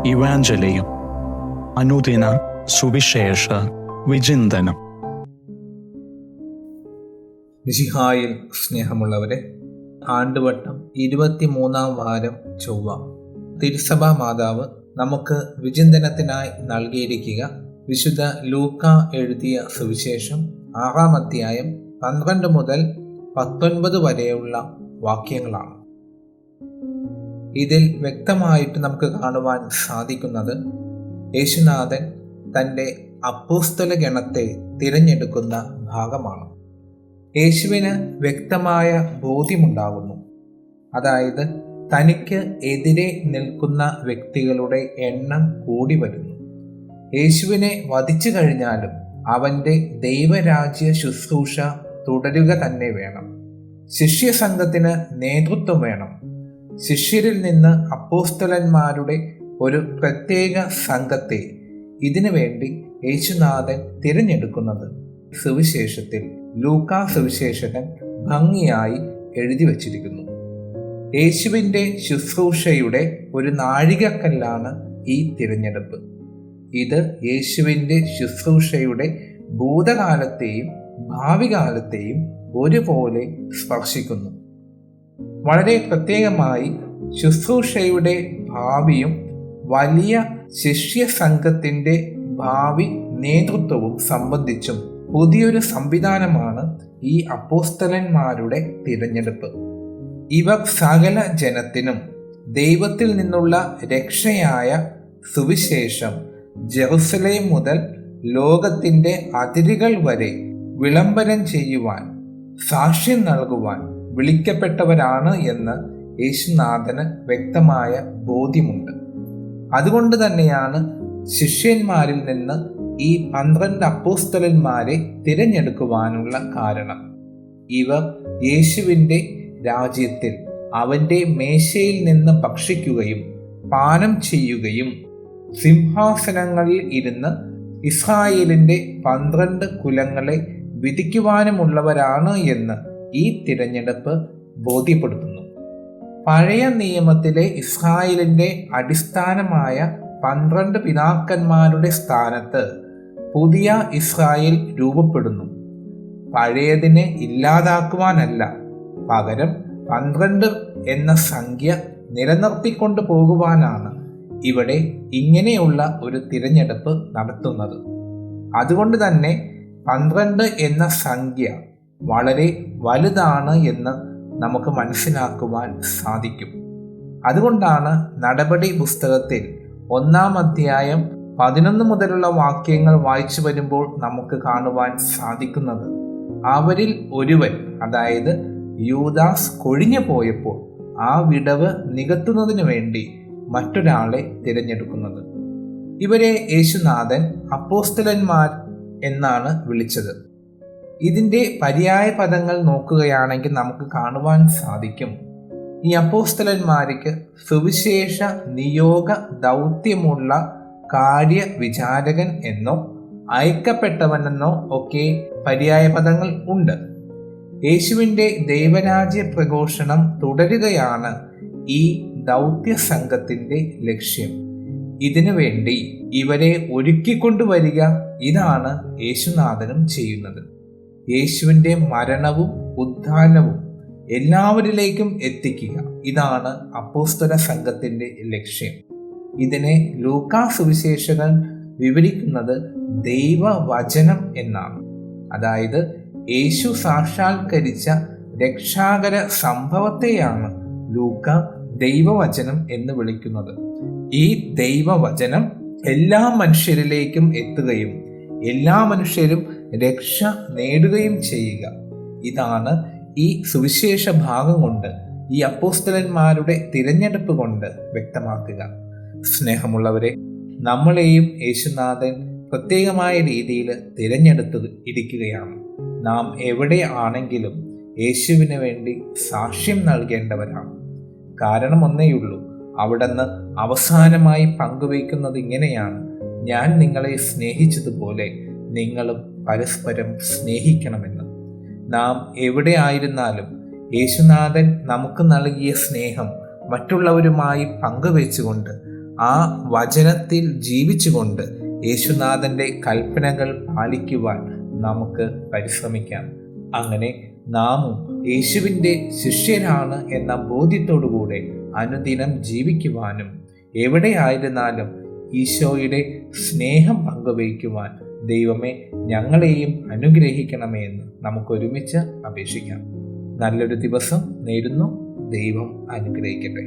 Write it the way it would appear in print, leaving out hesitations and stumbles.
ഇവാഞ്ചലിയും അനുദിന സുവിശേഷ വിചിന്തനം. മിശിഹായിൽ സ്നേഹമുള്ളവരെ, ആണ്ടുവട്ടം 23-ാം വാരം ചൊവ്വ. തിരുസഭാ മാതാവ് നമുക്ക് വിചിന്തനത്തിനായി നൽകിയിരിക്കുക വിശുദ്ധ ലൂക്ക എഴുതിയ സുവിശേഷം 6-ാം അധ്യായം 12 മുതൽ 19 വരെയുള്ള വാക്യങ്ങളാണ്. ഇതിൽ വ്യക്തമായിട്ട് നമുക്ക് കാണുവാൻ സാധിക്കുന്നത് യേശുനാഥൻ തൻ്റെ അപ്പോസ്തല ഗണത്തെ തിരഞ്ഞെടുക്കുന്ന ഭാഗമാണ്. യേശുവിന് വ്യക്തമായ ബോധ്യമുണ്ടാകുന്നു. അതായത് തനിക്ക് എതിരെ നിൽക്കുന്ന വ്യക്തികളുടെ എണ്ണം കൂടി വരുന്നു. യേശുവിനെ വധിച്ചു കഴിഞ്ഞാലും അവൻ്റെ ദൈവരാജ്യ ശുശ്രൂഷ തുടരുക തന്നെ വേണം. ശിഷ്യസംഘത്തിന് നേതൃത്വം വേണം. ശിഷ്യരിൽ നിന്ന് അപ്പോസ്തലന്മാരുടെ ഒരു പ്രത്യേക സംഘത്തെ ഇതിനു വേണ്ടി യേശുനാഥൻ തിരഞ്ഞെടുക്കുന്നത് സുവിശേഷത്തിൽ ലൂക്കാ സുവിശേഷകൻ ഭംഗിയായി എഴുതി വച്ചിരിക്കുന്നു. യേശുവിൻ്റെ ശുശ്രൂഷയുടെ ഒരു നാഴികക്കല്ലാണ് ഈ തിരഞ്ഞെടുപ്പ്. ഇത് യേശുവിൻ്റെ ശുശ്രൂഷയുടെ ഭൂതകാലത്തെയും ഭാവി കാലത്തെയും ഒരുപോലെ സ്പർശിക്കുന്നു. വളരെ പ്രത്യേകമായി ശുശ്രൂഷയുടെ ഭാവിയും വലിയ ശിഷ്യ സംഘത്തിൻ്റെ ഭാവി നേതൃത്വവും സംബന്ധിച്ചും പുതിയൊരു സംവിധാനമാണ് ഈ അപ്പോസ്തലന്മാരുടെ തിരഞ്ഞെടുപ്പ്. ഇവർ സകല ജനത്തിനും ദൈവത്തിൽ നിന്നുള്ള രക്ഷയായ സുവിശേഷം ജെറുസലേം മുതൽ ലോകത്തിൻ്റെ അതിരുകൾ വരെ വിളംബരം ചെയ്യുവാൻ, സാക്ഷ്യം നൽകുവാൻ വിളിക്കപ്പെട്ടവരാണ് എന്ന് യേശുനാഥന് വ്യക്തമായ ബോധ്യമുണ്ട്. അതുകൊണ്ട് തന്നെയാണ് ശിഷ്യന്മാരിൽ നിന്ന് ഈ 12 അപ്പോസ്തലന്മാരെ തിരഞ്ഞെടുക്കുവാനുള്ള കാരണം. ഇവർ യേശുവിൻ്റെ രാജ്യത്തിൽ അവൻ്റെ മേശയിൽ നിന്ന് ഭക്ഷിക്കുകയും പാനം ചെയ്യുകയും സിംഹാസനങ്ങളിൽ ഇരുന്ന് ഇസ്രായേലിൻ്റെ 12 കുലങ്ങളെ വിധിക്കുവാനുമുള്ളവരാണ് എന്ന് ഈ തിരഞ്ഞെടുപ്പ് ബോധ്യപ്പെടുത്തുന്നു. പഴയ നിയമത്തിലെ ഇസ്രായേലിൻ്റെ അടിസ്ഥാനമായ 12 പിതാക്കന്മാരുടെ സ്ഥാനത്ത് പുതിയ ഇസ്രായേൽ രൂപപ്പെടുന്നു. പഴയതിനെ ഇല്ലാതാക്കുവാനല്ല, പകരം 12 എന്ന സംഖ്യ നിലനിർത്തിക്കൊണ്ടു പോകുവാനാണ് ഇവിടെ ഇങ്ങനെയുള്ള ഒരു തിരഞ്ഞെടുപ്പ് നടത്തുന്നത്. അതുകൊണ്ട് തന്നെ 12 എന്ന സംഖ്യ വളരെ വലുതാണ് എന്ന് നമുക്ക് മനസ്സിലാക്കുവാൻ സാധിക്കും. അതുകൊണ്ടാണ് നടപടി പുസ്തകത്തിൽ 1-ാം അധ്യായം 11 മുതലുള്ള വാക്യങ്ങൾ വായിച്ചു വരുമ്പോൾ നമുക്ക് കാണുവാൻ സാധിക്കുന്നത്, അവരിൽ ഒരുവൻ, അതായത് യൂദാസ് കൊഴിഞ്ഞു പോയപ്പോൾ ആ വിടവ് നികത്തുന്നതിന് വേണ്ടി മറ്റൊരാളെ തിരഞ്ഞെടുക്കുന്നത്. ഇവരെ യേശുനാഥൻ അപ്പോസ്തലന്മാർ എന്നാണ് വിളിച്ചത്. ഇതിൻ്റെ പര്യായ പദങ്ങൾ നോക്കുകയാണെങ്കിൽ നമുക്ക് കാണുവാൻ സാധിക്കും, ഈ അപ്പോസ്തലന്മാർക്ക് സുവിശേഷ നിയോഗ ദൗത്യമുള്ള കാര്യവിചാരകൻ എന്നോ അയക്കപ്പെട്ടവനെന്നോ ഒക്കെ പര്യായ പദങ്ങൾ ഉണ്ട്. യേശുവിൻ്റെ ദൈവരാജ്യ പ്രഘോഷണം തുടരുകയാണ് ഈ ദൗത്യ സംഘത്തിൻ്റെ ലക്ഷ്യം. ഇതിനു വേണ്ടി ഇവരെ ഒരുക്കിക്കൊണ്ടുവരിക, ഇതാണ് യേശുനാഥനും ചെയ്യുന്നത്. യേശുവിൻ്റെ മരണവും ഉത്ഥാനവും എല്ലാവരിലേക്കും എത്തിക്കുക, ഇതാണ് അപ്പോസ്തല സംഘത്തിൻ്റെ ലക്ഷ്യം. ഇതിനെ ലൂക്കാ സുവിശേഷകൻ വിവരിക്കുന്നത് ദൈവവചനം എന്നാണ്. അതായത് യേശു സാക്ഷാത്കരിച്ച രക്ഷാകര സംഭവത്തെയാണ് ലൂക്ക ദൈവവചനം എന്ന് വിളിക്കുന്നത്. ഈ ദൈവവചനം എല്ലാ മനുഷ്യരിലേക്കും എത്തുകയും എല്ലാ മനുഷ്യരും രക്ഷ നേടുകയും ചെയ്യുക, ഇതാണ് ഈ സുവിശേഷ ഭാഗം കൊണ്ട്, ഈ അപ്പോസ്തലന്മാരുടെ തിരഞ്ഞെടുപ്പ് കൊണ്ട് വ്യക്തമാക്കുക. സ്നേഹമുള്ളവരെ, നമ്മളെയും യേശുനാഥൻ പ്രത്യേകമായ രീതിയിൽ തിരഞ്ഞെടുത്ത് ഇരിക്കുകയാണ്. നാം എവിടെ ആണെങ്കിലും യേശുവിന് വേണ്ടി സാക്ഷ്യം നൽകേണ്ടവരാണ്. കാരണം ഒന്നേയുള്ളൂ, അവിടുന്ന് അവസാനമായി പങ്കുവയ്ക്കുന്നത് ഇങ്ങനെയാണ്: ഞാൻ നിങ്ങളെ സ്നേഹിച്ചതുപോലെ നിങ്ങളും പരസ്പരം സ്നേഹിക്കണമെന്ന്. നാം എവിടെ ആയിരുന്നാലും യേശുനാഥൻ നമുക്ക് നൽകിയ സ്നേഹം മറ്റുള്ളവരുമായി പങ്കുവെച്ചുകൊണ്ട് ആ വചനത്തിൽ ജീവിച്ചുകൊണ്ട് യേശുനാഥൻ്റെ കൽപ്പനകൾ പാലിക്കുവാൻ നമുക്ക് പരിശ്രമിക്കാം. അങ്ങനെ നാമും യേശുവിൻ്റെ ശിഷ്യരാണ് എന്ന ബോധ്യത്തോടുകൂടെ അനുദിനം ജീവിക്കുവാനും എവിടെയായിരുന്നാലും ഈശോയുടെ സ്നേഹം പങ്കുവയ്ക്കുവാൻ ദൈവമേ ഞങ്ങളെയും അനുഗ്രഹിക്കണമേ എന്ന് നമുക്കൊരുമിച്ച് അപേക്ഷിക്കാം. നല്ലൊരു ദിവസം നേരുന്നു. ദൈവം അനുഗ്രഹിക്കട്ടെ.